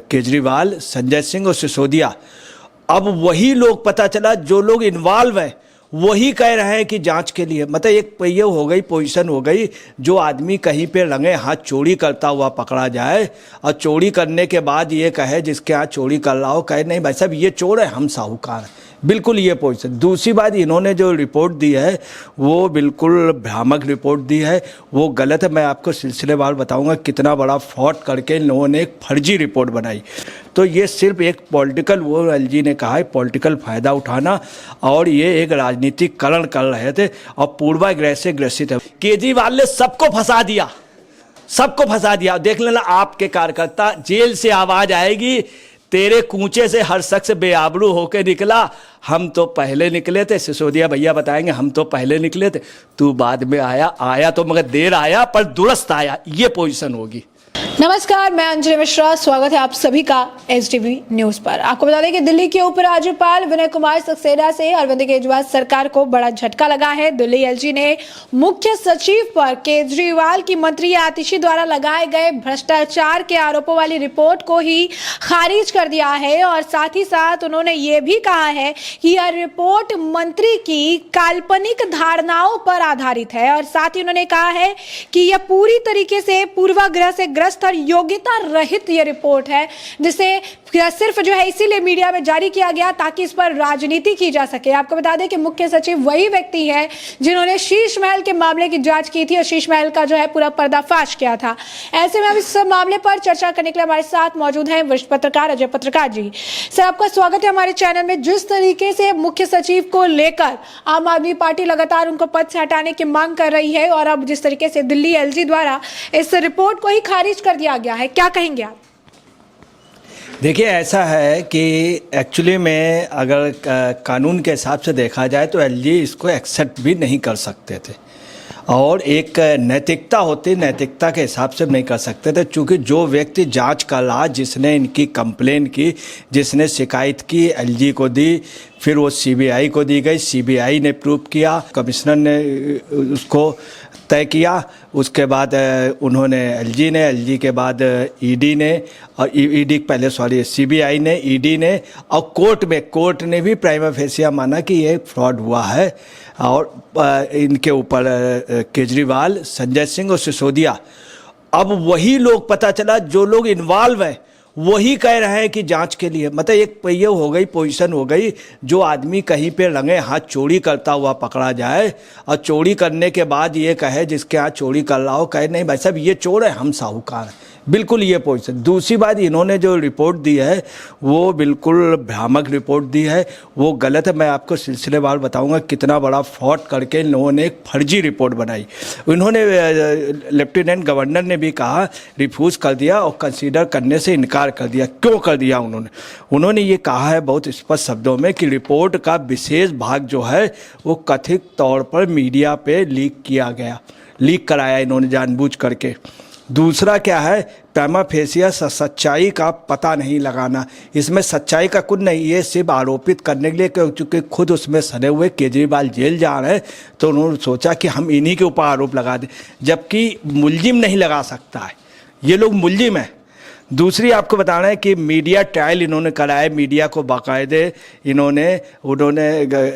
केजरीवाल, संजय सिंह और सिसोदिया, अब वही लोग पता चला जो लोग इन्वॉल्व हैं वही कह रहे हैं कि जांच के लिए, मतलब एक ये हो गई पोजीशन हो गई। जो आदमी कहीं पे रंगे हाथ चोरी करता हुआ पकड़ा जाए और चोरी करने के बाद ये कहे जिसके यहाँ चोरी कर रहा हो, कहे नहीं भाई साहब ये चोर है, हम साहूकार हैं, बिल्कुल ये पोजीशन। दूसरी बात, इन्होंने जो रिपोर्ट दी है वो बिल्कुल भ्रामक रिपोर्ट दी है, वो गलत है। मैं आपको सिलसिलेवार बताऊंगा कितना बड़ा फ्रॉड करके इन लोगों ने एक फर्जी रिपोर्ट बनाई। तो ये सिर्फ एक पॉलिटिकल, वो एलजी ने कहा है, पॉलिटिकल फ़ायदा उठाना, और ये एक राजनीतिकरण कर रहे थे और पूर्वाग्रह से ग्रसित है। केजरीवाल ने सबको फंसा दिया, सबको फंसा दिया। देख लेना आपके कार्यकर्ता, जेल से आवाज़ आएगी, तेरे कूचे से हर शख्स बेआबरू होकर निकला, हम तो पहले निकले थे। सिसोदिया भैया बताएंगे हम तो पहले निकले थे, तू बाद में आया तो मगर देर आया पर दुरुस्त आया, ये पोजीशन होगी। नमस्कार, मैं अंजलि मिश्रा, स्वागत है आप सभी का एसटीवी न्यूज पर। आपको बता दें कि दिल्ली के उपराज्यपाल विनय कुमार सक्सेना से अरविंद केजरीवाल सरकार को बड़ा झटका लगा है। दिल्ली एलजी ने मुख्य सचिव पर केजरीवाल की मंत्री आतिशी द्वारा लगाए गए भ्रष्टाचार के आरोपों वाली रिपोर्ट को ही खारिज कर दिया है, और साथ ही साथ उन्होंने ये भी कहा है कि यह रिपोर्ट मंत्री की काल्पनिक धारणाओं पर आधारित है, और साथ ही उन्होंने कहा है कि यह पूरी तरीके से पूर्वाग्रह से ग्रस्त और योग्यता रहित ये रिपोर्ट है, जिसे सिर्फ जो है इसीलिए मीडिया में जारी किया गया ताकि इस पर राजनीति की जा सके। आपको बता दें कि मुख्य सचिव वही व्यक्ति है जिन्होंने शीश महल के मामले की जांच की थी और शीश महल का जो है पूरा पर्दाफाश किया था। ऐसे में अब इस मामले पर चर्चा करने के लिए हमारे साथ मौजूद हैं वरिष्ठ पत्रकार अजय पत्रकार जी। सर, आपका स्वागत है हमारे चैनल में। जिस तरीके से मुख्य सचिव को लेकर आम आदमी पार्टी लगातार उनको पद से हटाने की मांग कर रही है, और अब जिस तरीके से दिल्ली एलजी द्वारा इस रिपोर्ट को ही खारिज कर दिया गया है, क्या कहेंगे आप? देखिए, ऐसा है कि एक्चुअली में अगर कानून के हिसाब से देखा जाए तो एलजी इसको एक्सेप्ट भी नहीं कर सकते थे, और एक नैतिकता होती, नैतिकता के हिसाब से नहीं कर सकते थे, क्योंकि जो व्यक्ति जांच का ला, जिसने इनकी कंप्लेन की, जिसने शिकायत की, एलजी को दी, फिर वो सीबीआई को दी गई, सीबीआई ने प्रूव किया, कमिश्नर ने उसको तय किया, उसके बाद उन्होंने एलजी के बाद ईडी ने, और ईडी पहले सीबीआई ने, ईडी ने, और कोर्ट ने भी प्राइमा फेसिया माना कि ये फ्रॉड हुआ है, और इनके ऊपर केजरीवाल, संजय सिंह और सिसोदिया, अब वही लोग पता चला जो लोग इन्वॉल्व हैं वही कह रहे हैं कि जांच के लिए, मतलब एक ये हो गई पोजीशन हो गई। जो आदमी कहीं पे रंगे हाथ चोरी करता हुआ पकड़ा जाए और चोरी करने के बाद ये कहे जिसके यहाँ चोरी कर रहा हो, कहे नहीं भाई साहब ये चोर है, हम साहूकार हैं, बिल्कुल ये पोजीशन। दूसरी बात, इन्होंने जो रिपोर्ट दी है वो बिल्कुल भ्रामक रिपोर्ट दी है, वो गलत है। मैं आपको सिलसिलेवार बताऊंगा कितना बड़ा फ्रॉड करके इन लोगों ने एक फर्जी रिपोर्ट बनाई। इन्होंने लेफ्टिनेंट गवर्नर ने भी कहा, रिफ्यूज़ कर दिया और कंसीडर करने से इनकार कर दिया। क्यों कर दिया उन्होंने ये कहा है बहुत स्पष्ट शब्दों में कि रिपोर्ट का विशेष भाग जो है वो कथित तौर पर मीडिया पे लीक कराया इन्होंने जानबूझ करके। दूसरा क्या है, प्राइमा फेसिया सच्चाई का पता नहीं लगाना। इसमें सच्चाई का कुछ नहीं, ये सिर्फ आरोपित करने के लिए, क्योंकि खुद उसमें सने हुए केजरीवाल जेल जा रहे हैं तो उन्होंने सोचा कि हम इन्हीं के ऊपर आरोप लगा दें, जबकि मुलजिम नहीं लगा सकता है, ये लोग मुलजिम हैं। दूसरी आपको बताना है कि मीडिया ट्रायल इन्होंने कराया, मीडिया को बाकायदे उन्होंने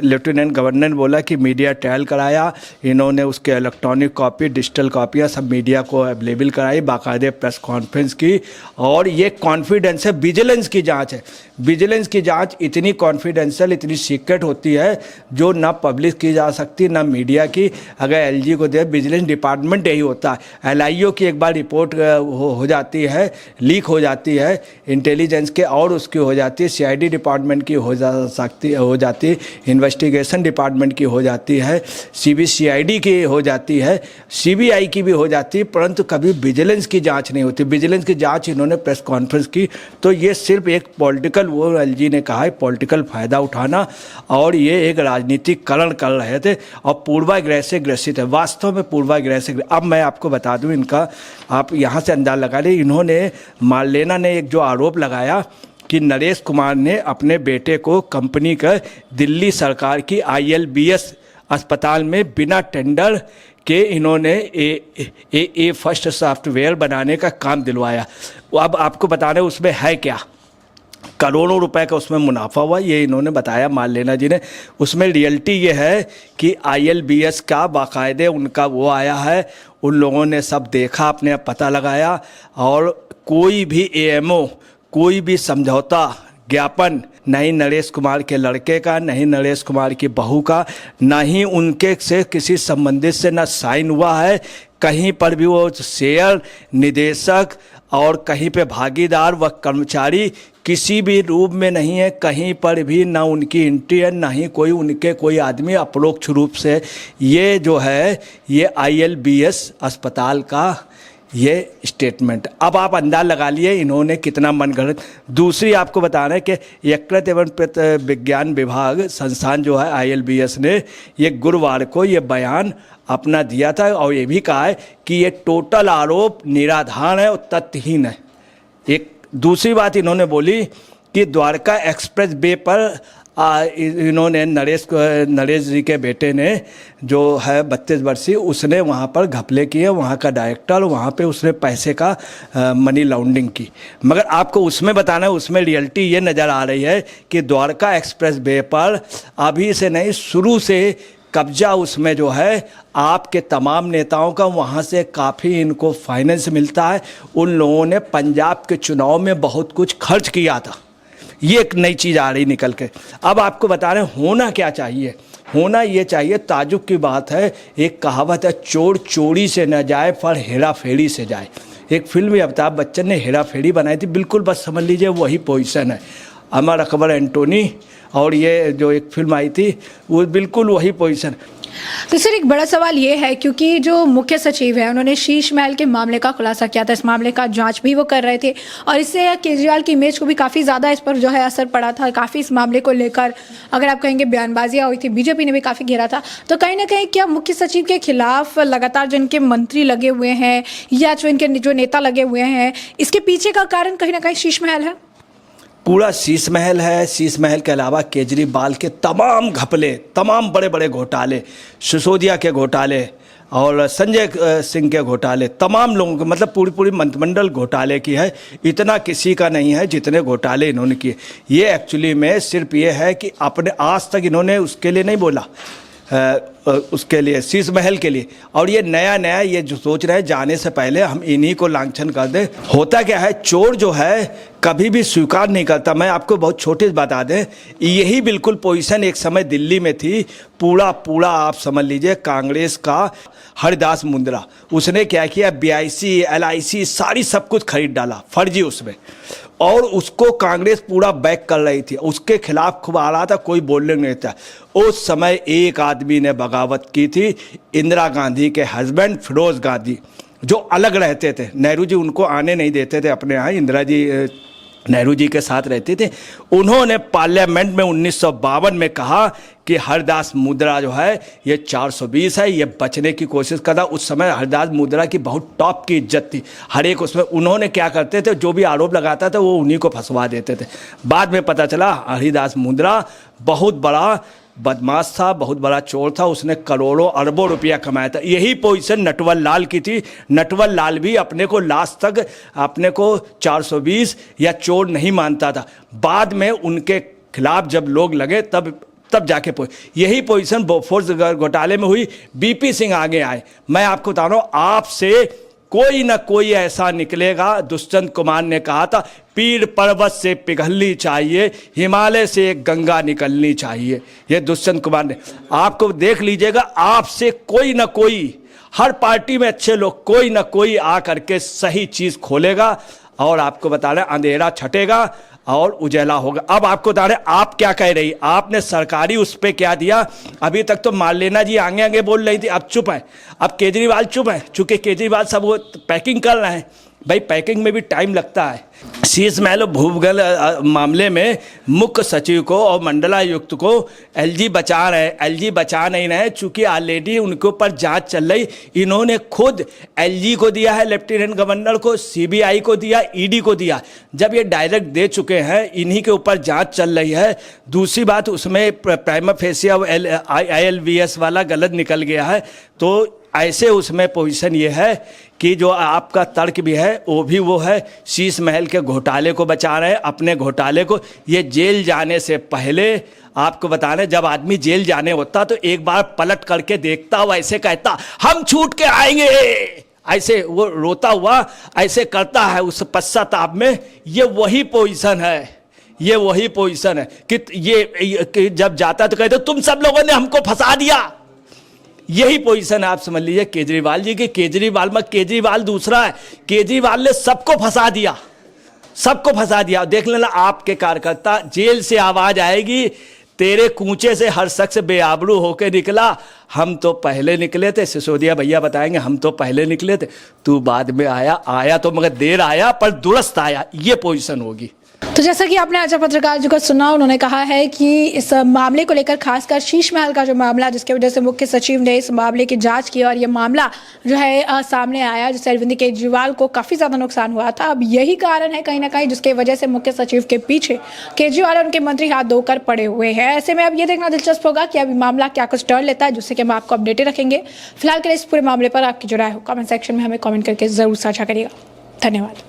लेफ्टिनेंट गवर्नर ने बोला कि मीडिया ट्रायल कराया, इन्होंने उसके इलेक्ट्रॉनिक कॉपी, डिजिटल कॉपियाँ सब मीडिया को अवेलेबल कराई, बाकायदे प्रेस कॉन्फ्रेंस की, और ये कॉन्फिडेंस है, विजिलेंस की जांच है। विजिलेंस की जांच इतनी कॉन्फिडेंशियल, इतनी सीक्रेट होती है जो ना पब्लिश की जा सकती, ना मीडिया की। अगर एलजी को दे, विजिलेंस डिपार्टमेंट यही होता है। एलआईओ की एक बार रिपोर्ट हो जाती है, लीक हो जाती है इंटेलिजेंस के, और उसकी हो जाती है सीआईडी डिपार्टमेंट की हो जाती है, इन्वेस्टिगेशन डिपार्टमेंट की हो जाती है, सीबीसीआईडी की हो जाती है, सीबीआई की भी हो जाती है, परंतु कभी विजिलेंस की जांच नहीं होती। विजिलेंस की जांच इन्होंने प्रेस कॉन्फ्रेंस की, तो ये सिर्फ एक पॉलिटिकल, वो एलजी ने कहा है, पॉलिटिकल फ़ायदा उठाना, और ये एक राजनीतिकरण कर रहे थे और पूर्वाग्रह से ग्रसित है, वास्तव में पूर्वाग्रह से। अब मैं आपको बता दूं इनका, आप यहाँ से अंदाज़ा लगा लें। इन्होंने, मार्लेना ने एक जो आरोप लगाया कि नरेश कुमार ने अपने बेटे को कंपनी का दिल्ली सरकार की ILBS अस्पताल में बिना टेंडर कि इन्होंने ए फर्स्ट सॉफ्टवेयर बनाने का काम दिलवाया। अब आपको बताना है उसमें है क्या, करोड़ों रुपए का उसमें मुनाफा हुआ, ये इन्होंने बताया मार्लेना जी ने। उसमें रियलिटी ये है कि ILBS का बाकायदे उनका वो आया है, उन लोगों ने सब देखा, अपने पता लगाया, और कोई भी AMO, कोई भी समझौता ज्ञापन नहीं नरेश कुमार के लड़के का, नहीं नरेश कुमार की बहू का, ना ही उनके से किसी संबंधित से ना साइन हुआ है। कहीं पर भी वो शेयर निदेशक और कहीं पे भागीदार व कर्मचारी किसी भी रूप में नहीं है, कहीं पर भी ना उनकी एंट्री है, ना ही कोई उनके कोई आदमी अपरोक्ष रूप से। ये जो है ये ILBS अस्पताल का ये स्टेटमेंट। अब आप अंदाज लगा लिए इन्होंने कितना मनगढ़ंत। दूसरी आपको बताना है कि यकृत एवं पित्त विज्ञान विभाग संस्थान जो है ILBS ने ये गुरुवार को ये बयान अपना दिया था और ये भी कहा है कि ये टोटल आरोप निराधार है और तथ्यहीन है। एक दूसरी बात इन्होंने बोली कि द्वारका एक्सप्रेस वे पर इन्होंने नरेश जी के बेटे ने जो है 32 वर्षीय, उसने वहाँ पर घपले किए, वहाँ का डायरेक्टर, वहाँ पे उसने पैसे का मनी लॉन्ड्रिंग की। मगर आपको उसमें बताना है, उसमें रियलिटी ये नज़र आ रही है कि द्वारका एक्सप्रेस वे पर अभी से नहीं, शुरू से कब्जा उसमें जो है आपके तमाम नेताओं का, वहाँ से काफ़ी इनको फाइनेंस मिलता है। उन लोगों ने पंजाब के चुनाव में बहुत कुछ खर्च किया था। ये एक नई चीज़ आ रही निकल के। अब आपको बता रहे हैं होना क्या चाहिए। होना ये चाहिए, ताजुब की बात है, एक कहावत है, चोर चोरी से न जाए पर हेरा फेरी से जाए। एक फिल्म में अमिताभ बच्चन ने हेरा फेरी बनाई थी, बिल्कुल बस समझ लीजिए वही पोजीशन है। अमर अकबर एंटोनी और ये जो एक फिल्म आई थी वो बिल्कुल वही पोजीशन। तो सर एक बड़ा सवाल ये है, क्योंकि जो मुख्य सचिव है उन्होंने शीश महल के मामले का खुलासा किया था, इस मामले का जांच भी वो कर रहे थे, और इससे केजरीवाल की इमेज को भी काफ़ी ज़्यादा इस पर जो है असर पड़ा था। काफ़ी इस मामले को लेकर अगर आप कहेंगे बयानबाजियाँ हुई थी, बीजेपी ने भी काफ़ी घेरा था। तो कहीं ना कहीं क्या मुख्य सचिव के खिलाफ लगातार जो इनके मंत्री लगे हुए हैं या जो इनके जो नेता लगे हुए हैं, इसके पीछे का कारण कहीं ना कहीं शीश महल है? पूरा शीश महल है। शीश महल के अलावा केजरीवाल के तमाम घपले, तमाम बड़े बड़े घोटाले, सिसोदिया के घोटाले और संजय सिंह के घोटाले, तमाम लोगों के, मतलब पूरी मंत्रिमंडल घोटाले की है। इतना किसी का नहीं है जितने घोटाले इन्होंने किए। ये एक्चुअली में सिर्फ ये है कि अपने आज तक इन्होंने उसके लिए नहीं बोला, उसके लिए शीश महल के लिए, और ये नया ये जो सोच रहे हैं जाने से पहले हम इन्हीं को लांछन कर दें। होता क्या है, चोर जो है कभी भी स्वीकार नहीं करता। मैं आपको बहुत छोटी बता दें, यही बिल्कुल पोजीशन एक समय दिल्ली में थी। पूरा आप समझ लीजिए कांग्रेस का हरदास मुंद्रा, उसने क्या किया, BIC LIC सारी सब कुछ खरीद डाला फर्जी उसमें, और उसको कांग्रेस पूरा बैक कर रही थी। उसके खिलाफ खूब आ रहा था, कोई बोलने नहीं था। उस समय एक आदमी ने बगावत की थी, इंदिरा गांधी के हस्बैंड फिरोज गांधी, जो अलग रहते थे। नेहरू जी उनको आने नहीं देते थे अपने यहाँ, इंदिरा जी नेहरू जी के साथ रहते थे। उन्होंने पार्लियामेंट में 1952 में कहा कि हरदास मुंद्रा जो है ये 420 है, ये बचने की कोशिश कर रहा। उस समय हरदास मुंद्रा की बहुत टॉप की इज्जत थी हर एक उसमें। उन्होंने क्या करते थे, जो भी आरोप लगाता था वो उन्हीं को फंसवा देते थे। बाद में पता चला हरदास मुंद्रा बहुत बड़ा बदमाश था, बहुत बड़ा चोर था, उसने करोड़ों अरबों रुपया कमाया था। यही पोजीशन नटवर लाल की थी। नटवर लाल भी अपने को लास्ट तक अपने को 420 या चोर नहीं मानता था। बाद में उनके खिलाफ जब लोग लगे तब जाके यही पोजीशन बोफोर्स घोटाले में हुई। BP सिंह आगे आए। मैं आपको बता रहा हूँ, आपसे कोई ना कोई ऐसा निकलेगा। दुष्यंत कुमार ने कहा था, पीर पर्वत से पिघलनी चाहिए, हिमालय से एक गंगा निकलनी चाहिए। ये दुष्यंत कुमार ने, आपको देख लीजिएगा, आपसे कोई ना कोई, हर पार्टी में अच्छे लोग, कोई ना कोई आ करके सही चीज़ खोलेगा और आपको बता रहे अंधेरा छटेगा और उजाला होगा। अब आपको बता रहे आप क्या कह रही, आपने सरकारी उस पर क्या दिया। अभी तक तो मार्लेना जी आगे बोल रही थी, अब चुप है। अब केजरीवाल चुप है, चूंकि केजरीवाल सब वो पैकिंग कर रहे हैं। भाई पैकिंग में भी टाइम लगता है। शीश महल भूगल मामले में मुख्य सचिव को और मंडलायुक्त को LG बचा रहे, LG बचा नहीं रहे, चूंकि ऑलरेडी उनके ऊपर जांच चल रही। इन्होंने खुद LG को दिया है, लेफ्टिनेंट गवर्नर को, CBI को दिया, ED को दिया। जब ये डायरेक्ट दे चुके हैं, इन्हीं के ऊपर जांच चल रही है। दूसरी बात, उसमें प्राइमा फेसिया ILBS वाला गलत निकल गया है, तो ऐसे उसमें पोजीशन ये है कि जो आपका तर्क भी है वो है शीश महल के घोटाले को बचा रहे हैं, अपने घोटाले को। ये जेल जाने से पहले आपको बता रहे, जब आदमी जेल जाने होता तो एक बार पलट करके देखता, वैसे कहता हम छूट के आएंगे, ऐसे वो रोता हुआ ऐसे करता है उस पश्चाताप में। ये वही पोजीशन है, ये वही पोजीशन है कि जब जाता तो कहते तुम सब लोगों ने हमको फंसा दिया। यही पोजीशन आप समझ लीजिए केजरीवाल जी की। केजरीवाल दूसरा है, केजरीवाल ने सबको फंसा दिया, सबको फंसा दिया। देख लेना आपके कार्यकर्ता, जेल से आवाज आएगी, तेरे कूचे से हर शख्स बेआबरू होकर निकला, हम तो पहले निकले थे। सिसोदिया भैया बताएंगे हम तो पहले निकले थे, तू बाद में आया तो मगर देर आया पर दुरुस्त आया। ये पोजीशन होगी। तो जैसा कि आपने आज पत्रकार जी को सुना, उन्होंने कहा है कि इस मामले को लेकर खासकर शीश महल का जो मामला, जिसकी वजह से मुख्य सचिव ने इस मामले की जांच की और ये मामला जो है सामने आया, जिससे अरविंद केजरीवाल को काफ़ी ज़्यादा नुकसान हुआ था। अब यही कारण है कहीं ना कहीं जिसकी वजह से मुख्य सचिव के पीछे केजरीवाल और उनके मंत्री हाथ धोकर पड़े हुए हैं। ऐसे में अब ये देखना दिलचस्प होगा कि अभी मामला क्या कुछ टर्न लेता है, जिससे कि हम आपको अपडेटेड रखेंगे। फिलहाल के लिए इस पूरे मामले पर आपकी जो राय हो कमेंट सेक्शन में हमें कमेंट करके ज़रूर साझा करिएगा। धन्यवाद।